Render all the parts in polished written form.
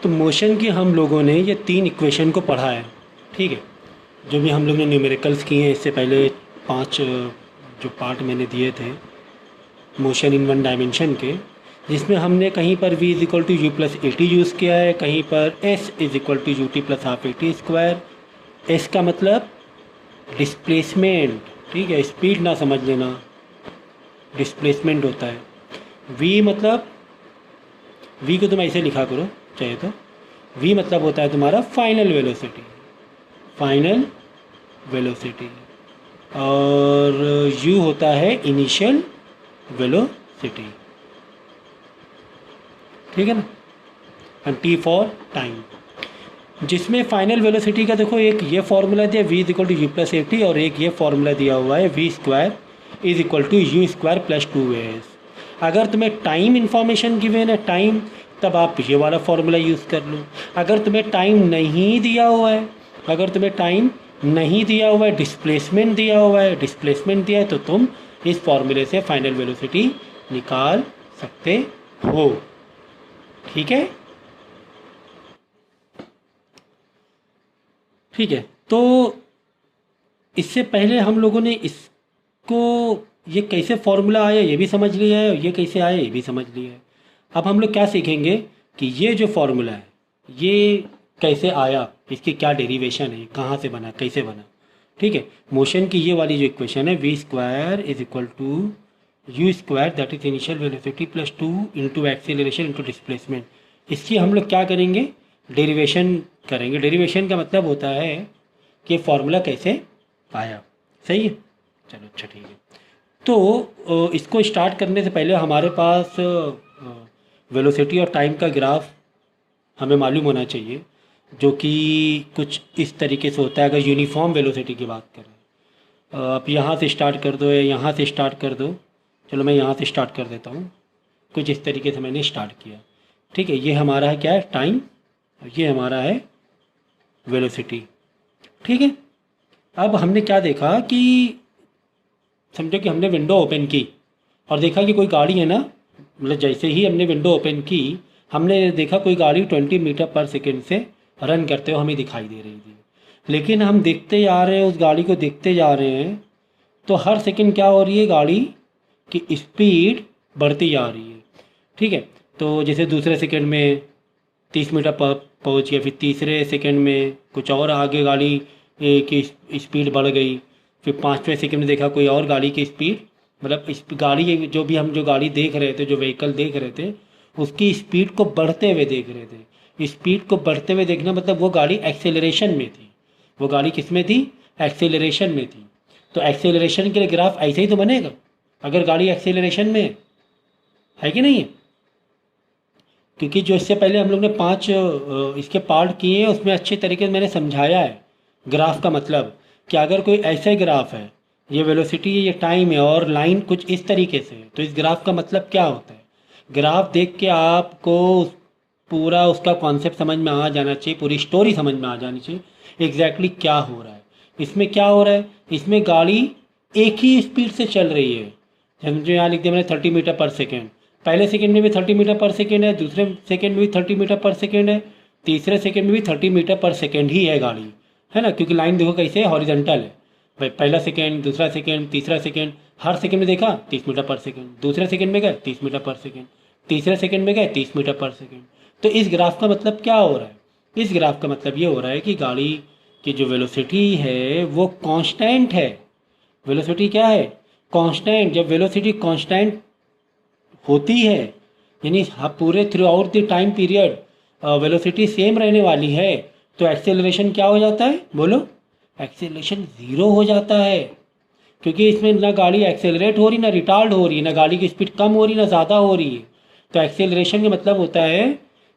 तो मोशन की हम लोगों ने ये 3 इक्वेशन को पढ़ा है, ठीक है। जो भी हम लोग ने न्यूमेरिकल्स किए हैं इससे पहले 5 जो पार्ट मैंने दिए थे मोशन इन वन डायमेंशन के, जिसमें हमने कहीं पर v is equal to u plus a t use किया है, कहीं पर s is equal to u t plus half a t square. S का मतलब डिस्प्लेसमेंट, ठीक है, स्पीड ना समझ लेना, डिस्प्लेसमेंट होता है। v मतलब v को तुम ऐसे लिखा करो चाहे तो, v मतलब होता है तुम्हारा फाइनल वेलोसिटी, फाइनल वेलोसिटी, और u होता है इनिशियल वेलोसिटी, ठीक है ना, एंड t फॉर टाइम। जिसमें फाइनल वेलोसिटी का देखो एक ये फार्मूला दिया v is equal to u plus a t, और एक ये फार्मूला दिया हुआ है v square is equal to u square plus 2s। अगर तुम्हें टाइम इन्फॉर्मेशन गिवन है टाइम, तब आप ये वाला फार्मूला यूज़ कर लो। अगर तुम्हें टाइम नहीं दिया हुआ है, अगर तुम्हें टाइम नहीं दिया हुआ है, डिस्प्लेसमेंट दिया हुआ है, डिस्प्लेसमेंट दिया है, तो तुम इस फार्मूले से फाइनल वेलोसिटी निकाल सकते हो, ठीक है। ठीक है, तो इससे पहले हम लोगों ने इसको ये कैसे फॉर्मूला आया ये भी समझ लिया है, और ये कैसे आया ये भी समझ लिया है। अब हम लोग क्या सीखेंगे कि ये जो फॉर्मूला है ये कैसे आया, इसकी क्या डेरिवेशन है, कहाँ से बना, कैसे बना, ठीक है। मोशन की ये वाली जो इक्वेशन है v square is equal to u square that is initial velocity plus 2 into acceleration into displacement, इसकी हम लोग क्या करेंगे, डेरिवेशन करेंगे। डेरिवेशन का मतलब होता है कि फॉर्मूला कैसे आया, सही है। चलो अच्छा ठीक है, तो इसको स्टार्ट करने से पहले हमारे पास वेलोसिटी और टाइम का ग्राफ हमें मालूम होना चाहिए, जो कि कुछ इस तरीके से होता है। अगर यूनिफॉर्म वेलोसिटी की बात करें, आप यहाँ से स्टार्ट कर दो या यहाँ से स्टार्ट कर दो, चलो मैं यहाँ से स्टार्ट कर देता हूँ। कुछ इस तरीके से मैंने स्टार्ट किया, ठीक है। ये हमारा है क्या है, टाइम, ये हमारा है वेलोसिटी, ठीक है। अब हमने क्या देखा कि समझो कि हमने विंडो ओपन की और देखा कि कोई गाड़ी है ना, मतलब जैसे ही हमने विंडो ओपन की हमने देखा कोई गाड़ी 20 मीटर पर सेकेंड से रन करते हुए हमें दिखाई दे रही थी। लेकिन हम देखते जा रहे हैं, उस गाड़ी को देखते जा रहे हैं, तो हर सेकंड क्या हो रही है, गाड़ी की स्पीड बढ़ती जा रही है, ठीक है। तो जैसे दूसरे सेकंड में 30 मीटर पर पहुँच गया, फिर तीसरे सेकंड में कुछ और आगे गाड़ी की स्पीड बढ़ गई, फिर 5वें सेकंड में देखा कोई और गाड़ी की स्पीड, मतलब इस गाड़ी जो भी हम जो गाड़ी देख रहे थे, जो व्हीकल देख रहे थे, उसकी स्पीड को बढ़ते हुए देख रहे थे। स्पीड को बढ़ते हुए देखना मतलब वो गाड़ी एक्सेलरेशन में थी, वो गाड़ी किस में थी, एक्सेलरेशन में थी। तो एक्सेलरेशन के लिए ग्राफ ऐसे ही तो बनेगा अगर गाड़ी एक्सेलरेशन में है कि नहीं है। क्योंकि जो इससे पहले हम लोग ने 5 इसके पार्ट किए हैं, उसमें अच्छे तरीके से मैंने समझाया है ग्राफ का मतलब, कि अगर कोई ऐसे ग्राफ है, ये वेलोसिटी है, ये टाइम है, और लाइन कुछ इस तरीके से है, तो इस ग्राफ का मतलब क्या होता है। ग्राफ देख के आपको पूरा उसका कॉन्सेप्ट समझ में आ जाना चाहिए, पूरी स्टोरी समझ में आ जानी चाहिए एग्जैक्टली क्या हो रहा है। इसमें क्या हो रहा है, इसमें गाड़ी एक ही स्पीड से चल रही है। समझो यहाँ लिख दिया मैंने 30 मीटर पर सेकेंड, पहले सेकेंड में भी 30 मीटर पर सेकेंड है, दूसरे सेकेंड में भी 30 मीटर पर सेकेंड है, तीसरे सेकेंड में भी 30 मीटर पर सेकेंड ही है गाड़ी, है ना। क्योंकि लाइन देखो कैसे है, हॉरिजॉन्टल है भाई, पहला सेकेंड, दूसरा सेकेंड, तीसरा सेकेंड, हर सेकेंड में देखा 30 मीटर पर सेकेंड, दूसरे सेकेंड में गए 30 मीटर पर सेकेंड, तीसरे सेकेंड में गए 30 मीटर पर सेकेंड। तो इस ग्राफ का मतलब क्या हो रहा है, इस ग्राफ का मतलब ये हो रहा है कि गाड़ी की जो वेलोसिटी है वो कांस्टेंट है। वेलोसिटी क्या है, कांस्टेंट। जब वेलोसिटी कांस्टेंट होती है, यानी पूरे through out the time period velocity same रहने वाली है, तो एक्सेलरेशन क्या हो जाता है, बोलो, एक्सेलरेशन 0 हो जाता है। क्योंकि इसमें ना गाड़ी एक्सेलरेट हो रही, ना रिटार्ड हो रही, ना गाड़ी की स्पीड कम हो रही, ना ज़्यादा हो रही है। तो एक्सेलरेशन का मतलब होता है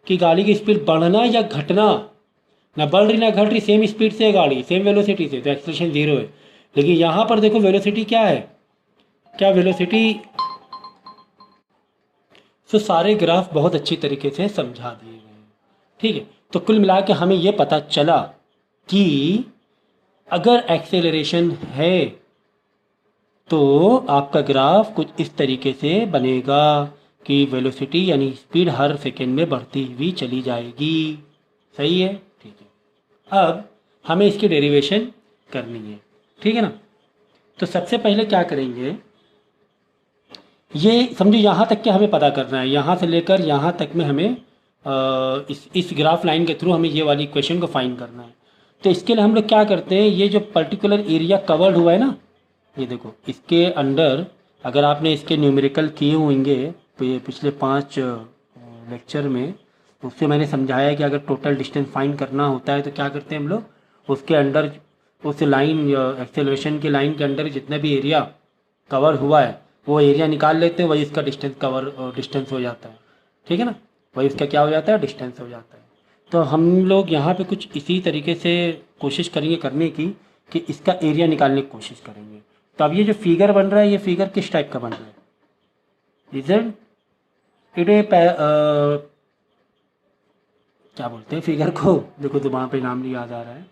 कि गाड़ी की स्पीड बढ़ना या घटना, ना बढ़ रही ना घट रही, सेम स्पीड से है गाड़ी, सेम वेलोसिटी से, तो एक्सेलरेशन 0 है। लेकिन यहाँ पर देखो वेलोसिटी क्या है, क्या वेलोसिटी, तो सारे ग्राफ बहुत अच्छी तरीके से समझा दिए गए हैं, ठीक है। तो कुल मिला के हमें ये पता चला कि अगर एक्सेलरेशन है तो आपका ग्राफ कुछ इस तरीके से बनेगा कि वेलोसिटी यानी स्पीड हर सेकेंड में बढ़ती हुई चली जाएगी। सही है, ठीक है। अब हमें इसकी डेरिवेशन करनी है, ठीक है ना। तो सबसे पहले क्या करेंगे, ये समझो यहाँ तक के हमें पता करना है, यहाँ से लेकर यहाँ तक में हमें इस ग्राफ लाइन के थ्रू हमें ये वाली इक्वेशन को फाइंड करना है। तो इसके लिए हम लोग क्या करते हैं, ये जो पर्टिकुलर एरिया कवर्ड हुआ है ना, ये देखो इसके अंडर अगर आपने इसके न्यूमेरिकल किए होंगे पिछले 5 लेक्चर में, उससे मैंने समझाया कि अगर टोटल डिस्टेंस फाइंड करना होता है तो क्या करते हैं हम लोग, उसके अंडर उस लाइन एक्सेलरेशन की लाइन के अंडर जितना भी एरिया कवर हुआ है वो एरिया निकाल लेते हैं, वही इसका डिस्टेंस हो जाता है, ठीक है ना, वही इसका क्या हो जाता है, डिस्टेंस हो जाता है। तो हम लोग यहाँ पे कुछ इसी तरीके से कोशिश करेंगे करने की कि इसका एरिया निकालने की कोशिश करेंगे। तो अब ये जो फिगर बन रहा है, ये फिगर किस टाइप का बन रहा है, इजंट इट ए क्या बोलते हैं फिगर को, देखो तो वहाँ पे नाम नहीं याद आ रहा है,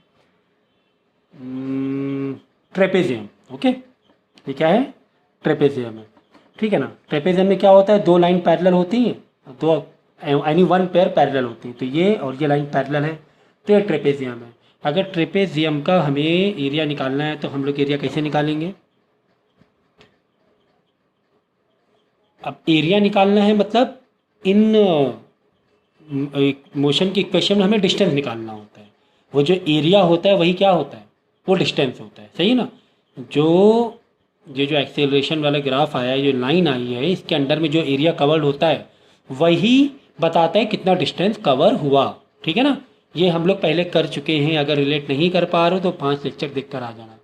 ट्रेपेजियम। ओके, ये क्या है, ट्रेपेजियम है, ठीक है ना। ट्रेपेजियम में क्या होता है, 2 लाइन पैरेलल होती हैं, दो यानी 1 पेयर पैरेलल होती है, तो ये और ये लाइन पैरेलल है, तो ये ट्रेपेजियम है। अगर ट्रेपेजियम का हमें एरिया निकालना है तो हम लोग एरिया कैसे निकालेंगे, अब एरिया निकालना है मतलब इन मोशन की इक्वेशन में हमें डिस्टेंस निकालना होता है, वो जो एरिया होता है वही क्या होता है, वो डिस्टेंस होता है, सही है ना। जो ये जो एक्सेलरेशन वाला ग्राफ आया है, जो लाइन आई है, इसके अंडर में जो एरिया कवर्ड होता है वही बताता है कितना डिस्टेंस कवर हुआ, ठीक है ना। ये हम लोग पहले कर चुके हैं, अगर रिलेट नहीं कर पा रहे हो तो 5 लेक्चर देख कर आ जाना,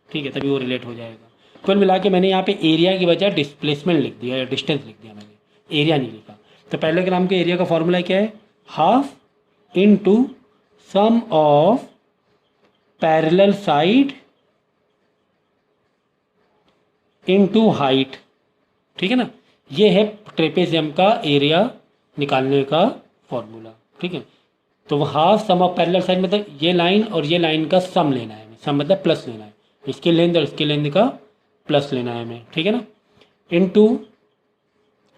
ठीक है, तभी वो रिलेट हो जाएगा। कुल मिला के मैंने यहाँ पे एरिया की बजाय डिस्प्लेसमेंट लिख दिया या डिस्टेंस लिख दिया, मैंने एरिया नहीं लिखा। तो पहले ग्राम के एरिया का फॉर्मूला क्या है, half into sum of parallel side into height, ठीक है ना। ये है ट्रेपेजियम का एरिया निकालने का फॉर्मूला, ठीक है। तो half sum of parallel side मतलब ये लाइन और ये लाइन का सम लेना है, सम मतलब प्लस लेना है, इसके लेंथ और इसके लेंथ का प्लस लेना है हमें, ठीक है ना। इनटू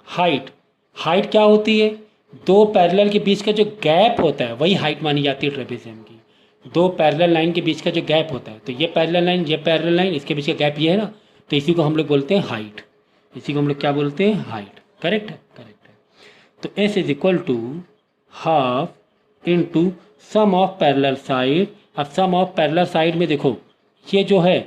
हाइट, हाइट क्या होती है, 2 पैरेलल के बीच का जो गैप होता है वही हाइट मानी जाती है ट्रेपेजियम की। 2 पैरेलल लाइन के बीच का जो गैप होता है, तो ये पैरेलल लाइन, ये पैरेलल लाइन, इसके बीच का गैप ये है ना, तो इसी को हम लोग बोलते हैं हाइट, इसी को हम लोग क्या बोलते हैं, हाइट। करेक्ट है, करेक्ट है। तो s is equal to half into sum of parallel side. अब सम ऑफ पैरेलल साइड में देखो, ये जो है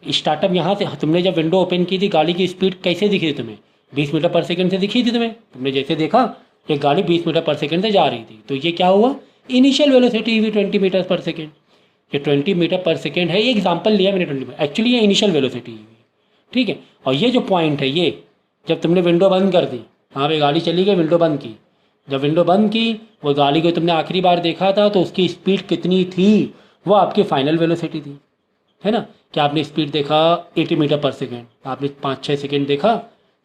स्टार्टअप यहाँ से, तुमने जब विंडो ओपन की थी गाड़ी की स्पीड कैसे दिखी थी तुम्हें, 20 मीटर पर सेकेंड से दिखी थी तुम्हें, तुमने जैसे देखा ये गाड़ी 20 मीटर पर सेकेंड से जा रही थी, तो ये क्या हुआ, इनिशियल वेलोसिटी हुई 20 मीटर पर सेकेंड। ये 20 मीटर पर सेकेंड है, ये एग्जाम्पल लिया मैंने 20 मीटर, एक्चुअली ये इनिशियल वेलोसिटी हुई, ठीक है। और ये जो पॉइंट है, ये जब तुमने विंडो बंद कर दी, हाँ भाई गाड़ी चली गई, विंडो बंद की, जब विंडो बंद की वो गाड़ी को तुमने आखिरी बार देखा था तो उसकी स्पीड कितनी थी, वो आपकी फाइनल वेलोसिटी थी, है ना। क्या आपने स्पीड देखा 80 मीटर पर सेकेंड, आपने 5-6 सेकेंड देखा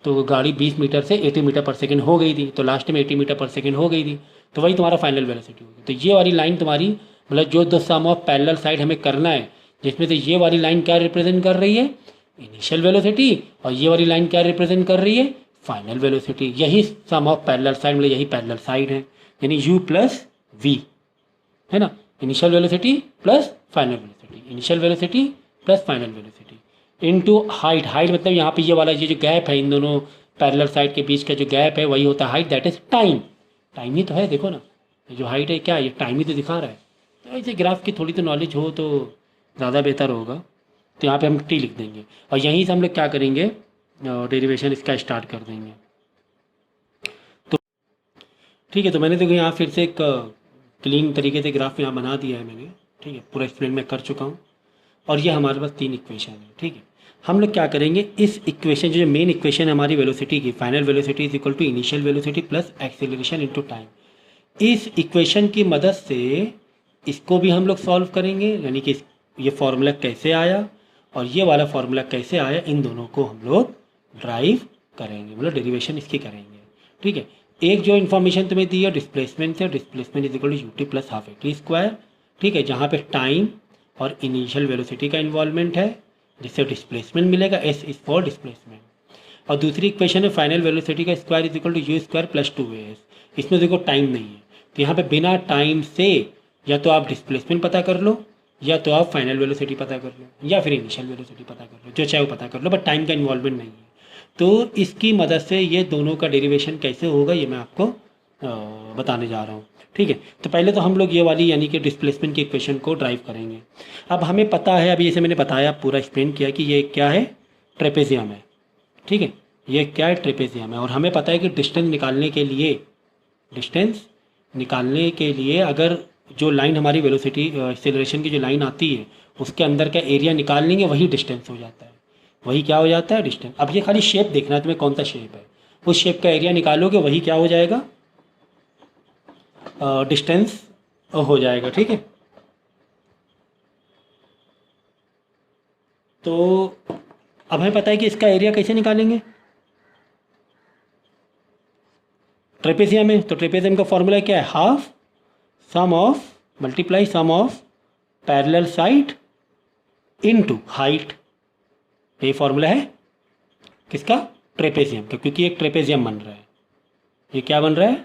तो गाड़ी 20 मीटर से 80 मीटर पर सेकेंड हो गई थी, तो लास्ट में 80 मीटर पर सेकेंड हो गई थी, तो वही तुम्हारा फाइनल वेलोसिटी होगी। तो ये वाली लाइन तुम्हारी मतलब जो 2 सम ऑफ पैरेलल साइड हमें करना है, जिसमें से ये वाली लाइन क्या रिप्रेजेंट कर रही है, इनिशियल वेलोसिटी, और ये वाली लाइन क्या रिप्रेजेंट कर रही है, फाइनल वेलोसिटी। यही सम ऑफ पैरेलल साइड मतलब यही पैरेलल साइड है, यानी u प्लस वी, है ना। Initial velocity plus final velocity, initial velocity plus final velocity into height. Height मतलब यहाँ पे ये वाला ये जो गैप है इन दोनों पैरेलल साइड के बीच का जो गैप है वही होता है height, that is time. Time ही तो है, देखो ना ये जो हाइट है क्या, ये टाइम ही तो दिखा रहा है। तो ऐसे ग्राफ की थोड़ी तो नॉलेज हो तो ज़्यादा बेहतर होगा। तो यहाँ पे हम टी लिख देंगे और यहीं से हम लोग क्या करेंगे, डेरिवेशन इसका स्टार्ट कर देंगे। तो ठीक है, तो मैंने देखो यहाँ फिर से एक क्लीन तरीके से ग्राफ यहाँ बना दिया है मैंने, ठीक है, पूरा एक्सप्लेन मैं कर चुका हूँ। और ये हमारे पास 3 इक्वेशन है, ठीक है। हम लोग क्या करेंगे, इस इक्वेशन जो मेन इक्वेशन है हमारी वेलोसिटी की, final velocity is equal to initial velocity plus acceleration into time, इस इक्वेशन की मदद से इसको भी हम लोग सॉल्व करेंगे, यानी कि ये फॉर्मूला कैसे आया और ये वाला फॉर्मूला कैसे आया, इन दोनों को हम लोग ड्राइव करेंगे, मतलब डेरिवेशन इसकी करेंगे, ठीक है। एक जो इन्फॉर्मेशन तुम्हें दी है डिस्प्लेसमेंट से, displacement is equal to u t plus half a t square, ठीक है, जहाँ पे टाइम और इनिशियल वेलोसिटी का इन्वॉल्वमेंट है, जिससे डिस्प्लेसमेंट मिलेगा, एस इज फॉर डिस्प्लेसमेंट। और दूसरी इक्वेशन है फाइनल वेलोसिटी का square is equal to u square plus 2as। इसमें देखो टाइम नहीं है, तो यहाँ पे बिना टाइम से या तो आप डिस्प्लेसमेंट पता कर लो, या तो आप फाइनल वेलोसिटी पता कर लो, या फिर इनिशियल वेलोसिटी पता कर लो, जो चाहे वो पता कर लो, बट टाइम का इन्वॉल्वमेंट नहीं है। तो इसकी मदद से ये दोनों का डेरिवेशन कैसे होगा ये मैं आपको बताने जा रहा हूँ। ठीक है, तो पहले तो हम लोग ये वाली यानी कि डिस्प्लेसमेंट की इक्वेशन को ड्राइव करेंगे। अब हमें पता है, अभी जैसे मैंने बताया, पूरा एक्सप्लेन किया कि ये क्या है, ट्रेपेजियम है। ठीक है, ये क्या है, ट्रेपेजियम है। और हमें पता है कि डिस्टेंस निकालने के लिए अगर जो लाइन हमारी वेलोसिटी एक्सेलरेशन की जो लाइन आती है उसके अंदर का एरिया निकाल लेंगे, वही डिस्टेंस हो जाता है। वही क्या हो जाता है, डिस्टेंस। अब ये खाली शेप देखना है तुम्हें, कौन सा शेप है, उस शेप का एरिया निकालोगे, वही क्या हो जाएगा, डिस्टेंस हो जाएगा। ठीक है, तो अब हमें पता है कि इसका एरिया कैसे निकालेंगे, ट्रेपेजियम में। तो ट्रेपेजियम का फॉर्मूला क्या है, half sum of multiply sum of parallel side into height. ये फॉर्मूला है किसका, ट्रेपेजियम का, क्योंकि एक ट्रेपेजियम बन रहा है। ये क्या बन रहा है,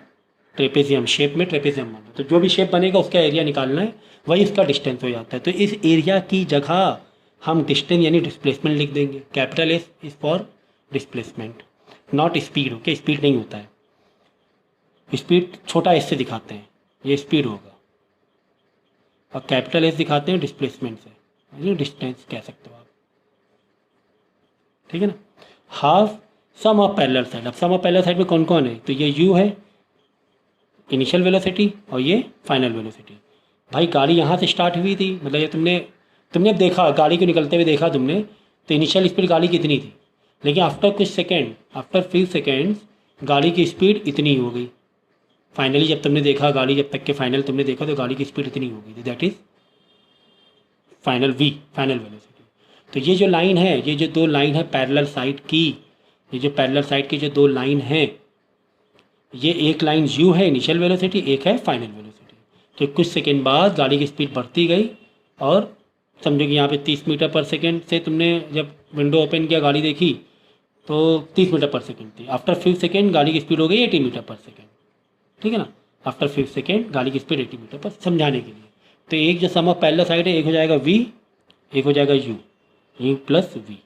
ट्रेपेजियम शेप में ट्रेपेजियम बन रहा है। तो जो भी शेप बनेगा उसका एरिया निकालना है, वही उसका डिस्टेंस हो जाता है। तो इस एरिया की जगह हम डिस्टेंस यानी डिस्प्लेसमेंट लिख देंगे। Capital S is for displacement, not speed. Okay, speed नहीं होता है, स्पीड छोटा एस से दिखाते हैं, ये स्पीड होगा, और कैपिटल एस दिखाते हैं डिस्प्लेसमेंट से, यानी डिस्टेंस कह सकते हो आप। ठीक है ना, half sum of parallel side. अब सम ऑफ पैरेलल साइड में कौन कौन है, तो ये यू है इनिशियल वेलोसिटी, और ये फाइनल वेलोसिटी। भाई गाड़ी यहाँ से स्टार्ट हुई थी, मतलब ये तुमने अब देखा गाड़ी को निकलते हुए देखा तुमने, तो इनिशियल स्पीड गाड़ी कितनी थी, लेकिन आफ्टर कुछ सेकेंड, आफ्टर फ्यू सेकेंड्स गाड़ी की स्पीड इतनी हो गई। फाइनली जब तुमने देखा गाड़ी, जब तक के फाइनल तुमने देखा, तो गाड़ी की स्पीड इतनी हो गई थी, that is final v, final velocity. तो ये जो लाइन है, ये जो दो लाइन है पैरेलल साइड की, ये जो पैरेलल साइड की जो दो लाइन है, ये एक लाइन यू है इनिशियल वेलोसिटी, एक है फाइनल वेलोसिटी। तो कुछ सेकेंड बाद गाड़ी की स्पीड बढ़ती गई, और समझो कि यहाँ पे 30 मीटर पर सेकेंड से तुमने जब विंडो ओपन किया गाड़ी देखी तो 30 मीटर पर सेकेंड थी। आफ्टर फ्यू सेकेंड गाड़ी की स्पीड हो गई 80 मीटर पर सेकेंड। ठीक है ना, आफ्टर फ्यू सेकेंड गाड़ी की स्पीड 80 मीटर पर, समझाने के लिए। तो एक जो सम ऑफ पैरेलल साइड है, एक हो जाएगा वी, एक हो जाएगा यू प्लस वी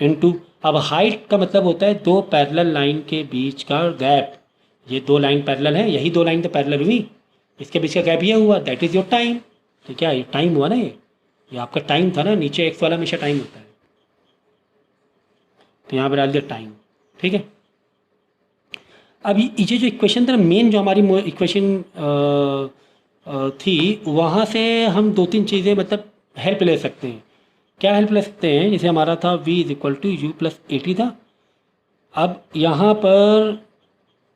इनटू। अब हाइट का मतलब होता है दो पैरेलल लाइन के बीच का गैप। ये दो लाइन पैरेलल है, यही दो लाइन तो पैरेलल हुई, इसके बीच का गैप ये हुआ, दैट इज योर टाइम। तो क्या ये टाइम हुआ ना, ये आपका टाइम था ना, नीचे एक्स वाला हमेशा टाइम होता है, तो यहाँ पर डाल दिया टाइम। ठीक है, अब ये जो इक्वेशन था ना, मेन जो हमारी इक्वेशन थी, वहाँ से हम दो तीन चीज़ें मतलब हेल्प ले सकते हैं। क्या हेल्प ले सकते हैं, जैसे हमारा था v is equal to u plus 80 था। अब यहाँ पर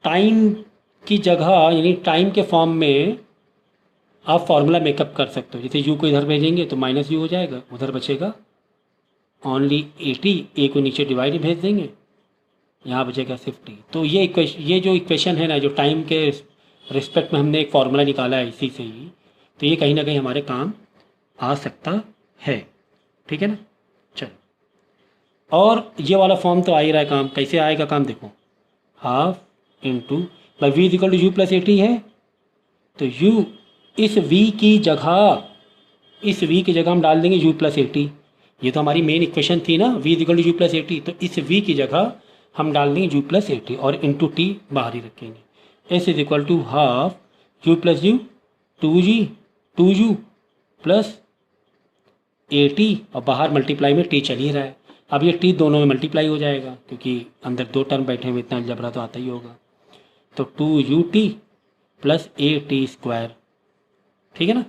टाइम की जगह यानी टाइम के फॉर्म में आप फार्मूला मेकअप कर सकते हो। जैसे यू को इधर भेजेंगे तो माइनस यू हो जाएगा, उधर बचेगा ओनली 80, ए को नीचे डिवाइड भेज देंगे, यहाँ बचेगा 50। तो ये जो इक्वेशन है ना, जो टाइम के रिस्पेक्ट में हमने एक फार्मूला निकाला है इसी से ही, तो ये कहीं ना कहीं हमारे काम आ सकता है। ठीक है ना, चलो। और ये वाला फॉर्म तो आ ही रहा है, काम कैसे आएगा, काम देखो, half into by v is equal to u plus 80 है, तो यू इस v की जगह हम डाल देंगे u प्लस 80। ये तो हमारी मेन इक्वेशन थी ना, v is equal to u plus 80, तो इस v की जगह हम डाल देंगे u प्लस 80 और इंटू टी बाहर ही रखेंगे। s is equal to half u plus u 2u plus 80, और बाहर मल्टीप्लाई में t चल ही रहा है। अब ये t दोनों में मल्टीप्लाई हो जाएगा, क्योंकि अंदर दो टर्म बैठे हुए, इतना अलजबरा तो आता ही होगा। तो 2ut प्लस at स्क्वायर, ठीक है ना।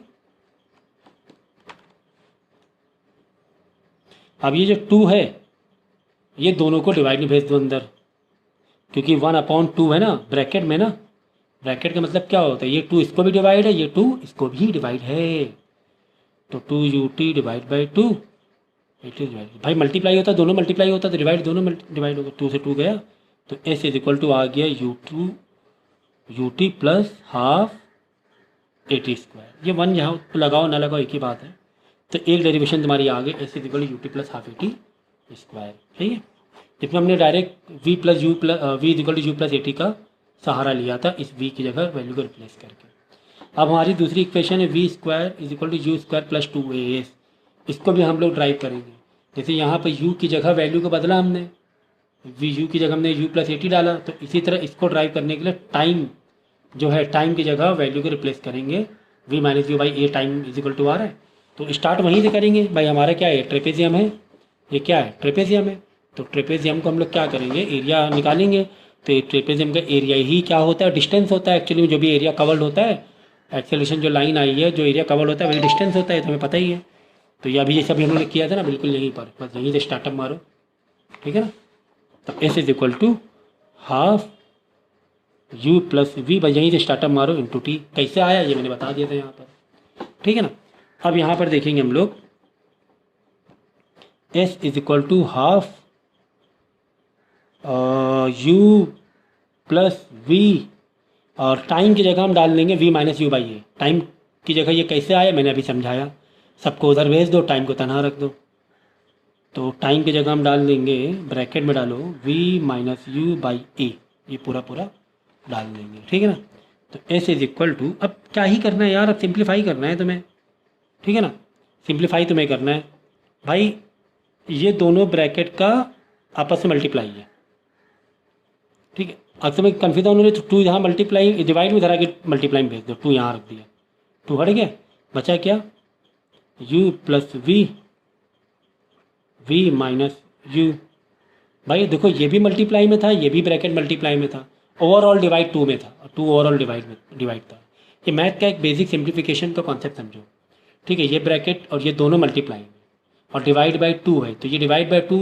अब ये जो 2 है, ये दोनों को डिवाइड में भेज दो अंदर, क्योंकि 1/2 है ना ब्रैकेट में ना। ब्रैकेट का मतलब क्या होता है, ये 2 इसको भी डिवाइड है, ये 2 इसको भी डिवाइड है, तो 2ut divide by 2 it is divide. भाई मल्टीप्लाई होता, दोनों मल्टीप्लाई होता तो डिवाइड दोनों डिवाइड होगा, 2 से 2 गया, तो s इज इक्वल टू आ गया ut प्लस हाफ 80 स्क्वायर। ये 1 यहाँ लगाओ ना लगाओ एक ही बात है। तो एक डेरिवेशन तुम्हारी आ गई, s is equal to ut plus half 80 square. ठीक है, जिसमें हमने direct v plus u plus v equal to u plus a t का सहारा लिया था इस वी की जगह वैल्यू को रिप्लेस करके। अब हमारी दूसरी इक्वेशन है v square is equal to u square plus 2as। इसको भी हम लोग ड्राइव करेंगे। जैसे यहाँ पर u की जगह वैल्यू को बदला हमने, वी यू की जगह हमने यू प्लस ए टी डाला, तो इसी तरह इसको ड्राइव करने के लिए टाइम जो है टाइम की जगह वैल्यू को रिप्लेस करेंगे v minus u by a time is equal to r है। तो स्टार्ट वहीं से करेंगे भाई। हमारा क्या है, ट्रेपेजियम है, ये क्या है, ट्रेपेजियम है। तो ट्रेपेजियम को हम लोग क्या करेंगे, एरिया निकालेंगे। तो ट्रेपेजियम का एरिया ही क्या होता है, डिस्टेंस होता है एक्चुअली में। जो भी एरिया कवर्ड होता है, एक्सेलरेशन जो लाइन आई है, जो एरिया कवर्ड होता है वही डिस्टेंस होता है, तो हमें पता ही है। तो ये अभी ये सभी हम लोग किया था ना, बिल्कुल यहीं पर, बस यहीं से स्टार्टअप मारो, ठीक है ना। तो s is equal to half u plus v, बस यहीं से स्टार्टअप मारो इंटू टी। कैसे आया ये मैंने बता दिया था यहाँ पर, ठीक है ना। अब यहाँ पर देखेंगे हम लोग s is equal to half u plus v, और टाइम की जगह हम डाल देंगे v minus u by a. Time की जगह ये कैसे आया मैंने अभी समझाया। सबको उधर भेज दो, टाइम को तनहा रख दो। तो टाइम की जगह हम डाल देंगे, ब्रैकेट में डालो v माइनस यू बाई ए, ये पूरा पूरा डाल देंगे, ठीक है ना। तो एस इज इक्वल टू, अब क्या ही करना है यार, अब सिंप्लीफाई करना है तुम्हें, ठीक है ना। सिंप्लीफाई तुम्हें करना है भाई। ये दोनों ब्रैकेट का आपस में मल्टीप्लाई है, ठीक है। अगर तुम्हें कन्फ्यूजन हो रही तो 2 यहाँ मल्टीप्लाई डिवाइड में धरा के मल्टीप्लाई में भेज दो, 2 यहाँ रख दिया, 2 हट गया, बचा क्या, u plus v minus u. भाई देखो ये भी मल्टीप्लाई में था, ये भी ब्रैकेट मल्टीप्लाई में था, ओवरऑल डिवाइड 2 में था, 2 ओवरऑल डिवाइड था। ये मैथ का एक बेसिक सिंप्लीफिकेशन का कॉन्सेप्ट समझो, ठीक है। ये ब्रैकेट और ये दोनों मल्टीप्लाई में और डिवाइड बाई 2 है, तो ये divide by 2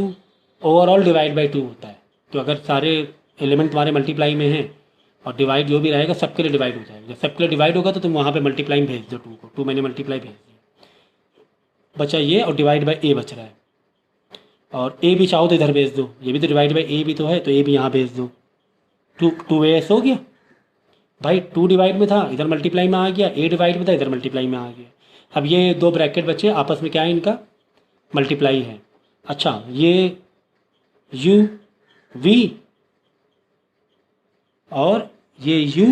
overall divide by 2 होता है। तो अगर सारे एलिमेंट तुम्हारे मल्टीप्लाई में हैं और डिवाइड जो भी रहेगा सबके लिए डिवाइड हो जाएगा। जब सबके लिए डिवाइड होगा तो तुम वहाँ पे मल्टीप्लाई भेज दो 2 को, 2 मैंने मल्टीप्लाई भेज दिया, बचा ये, और डिवाइड बाई ए बच रहा है। और ए भी चाहो तो इधर भेज दो, ये भी तो डिवाइड बाई ए भी तो है, तो ए भी यहाँ भेज दो। 2as हो गया भाई, 2 डिवाइड में था इधर मल्टीप्लाई में आ गया, ए डिवाइड में था इधर मल्टीप्लाई में आ गया। अब ये 2 ब्रैकेट बचे, आपस में क्या है इनका मल्टीप्लाई है। अच्छा ये यू वी और ये यू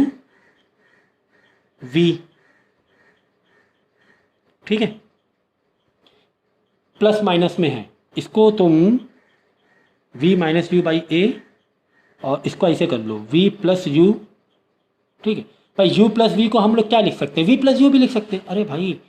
वी, ठीक है, प्लस माइनस में है। इसको तुम v माइनस यू बाई ए, और इसको ऐसे कर लो v प्लस यू, ठीक है भाई। u प्लस वी को हम लोग क्या लिख सकते हैं, v प्लस यू भी लिख सकते हैं। अरे भाई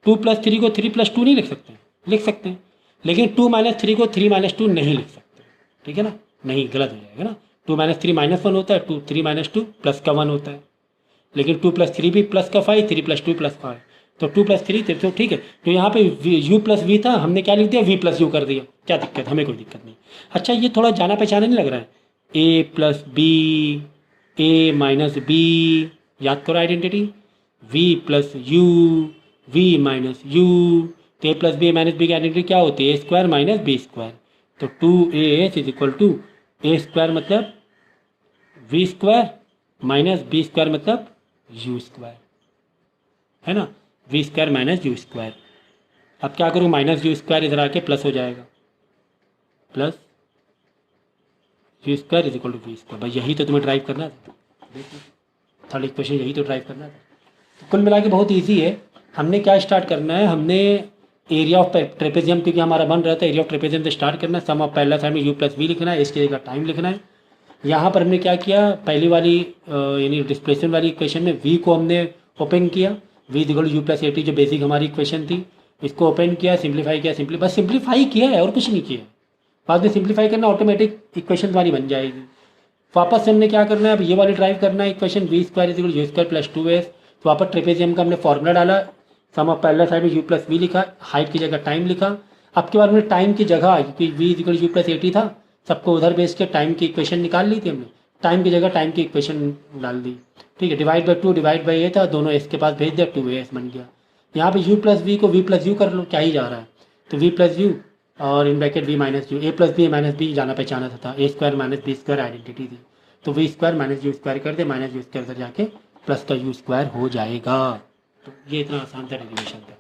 2 प्लस 3 को 3 प्लस 2 नहीं लिख सकते, लिख सकते हैं, लेकिन 2 माइनस 3 को 3 माइनस 2 नहीं लिख सकते, ठीक है ना, नहीं, गलत हो जाएगा ना। 2 माइनस 3 माइनस 1 होता है, 3 माइनस 2 प्लस का 1 होता है, लेकिन 2 प्लस 3 भी प्लस का 5, 3 प्लस 2 प्लस 5, तो 2 प्लस 3 तो ठीक है। तो यहाँ पे u प्लस वी था, हमने क्या लिख दिया, v प्लस यू कर दिया, क्या दिक्कत, हमें कोई दिक्कत नहीं। अच्छा ये थोड़ा जाना पहचाना नहीं लग रहा है, a plus b, a minus b, याद करो identity, v plus u, v minus u, तो a plus b minus b की आइडेंटिटी क्या होती है, a square minus b square. तो 2as is equal to a square मतलब v square minus b square मतलब यू स्क्वायर, है ना, v square minus u square. अब क्या करूँ, माइनस यू स्क्वायर इधर आके प्लस हो जाएगा, plus u square is equal to v square. भाई यही तो तुम्हें ड्राइव करना था, देखो थर्ड इक्वेशन यही तो ड्राइव करना था। तो कुल मिला के बहुत ईजी है। हमने क्या स्टार्ट करना है, हमने एरिया ऑफ ट्रेपेजियम, क्योंकि हमारा बन रहा था, एरिया ऑफ ट्रेपेजियम से स्टार्ट करना है। सम ऑफ पहला साइड में यू प्लस वी लिखना है, इसकी जगह टाइम लिखना है। यहाँ पर हमने क्या किया, पहली वाली यानी डिस्प्लेसमेंट वाली इक्वेशन में v को हमने ओपन किया, v equal u plus a T जो बेसिक हमारी इक्वेशन थी, इसको ओपन किया, सिंप्लीफाई किया, बस सिंप्लीफाई किया है और कुछ नहीं किया। बाद में सिंप्लीफाई करना, ऑटोमेटिक इक्वेशन वाली बन जाएगी। वापस से हमने क्या करना है, अब ये वाली ड्राइव करना है equation, v square is equal u square plus 2s। तो वापस ट्रेपेजियम का हमने फॉर्मूला डाला, सम ऑफ पहला साइड में यू प्लस वी लिखा, हाइट की जगह टाइम लिखा। अब के बाद में टाइम की जगह, क्योंकि v is equal u plus a t था, सबको उधर बेच के टाइम की इक्वेशन निकाल ली थी हमने, टाइम की जगह टाइम की इक्वेशन डाल दी, ठीक है। डिवाइड बाई 2 डिवाइड बाई ए था, दोनों एस के पास भेज दिया, 2as बन गया। यहाँ पे u प्लस वी को v प्लस यू कर लो, क्या ही जा रहा है, तो v प्लस यू और in bracket v minus u, a plus b minus b जाना पहचाना था, a square minus b square identity थी, तो v square minus u square कर दे, माइनस यू स्क्वायर उधर जाके प्लस का यू स्क्वायर हो जाएगा। तो ये इतना आसान था डेरिवेशन का।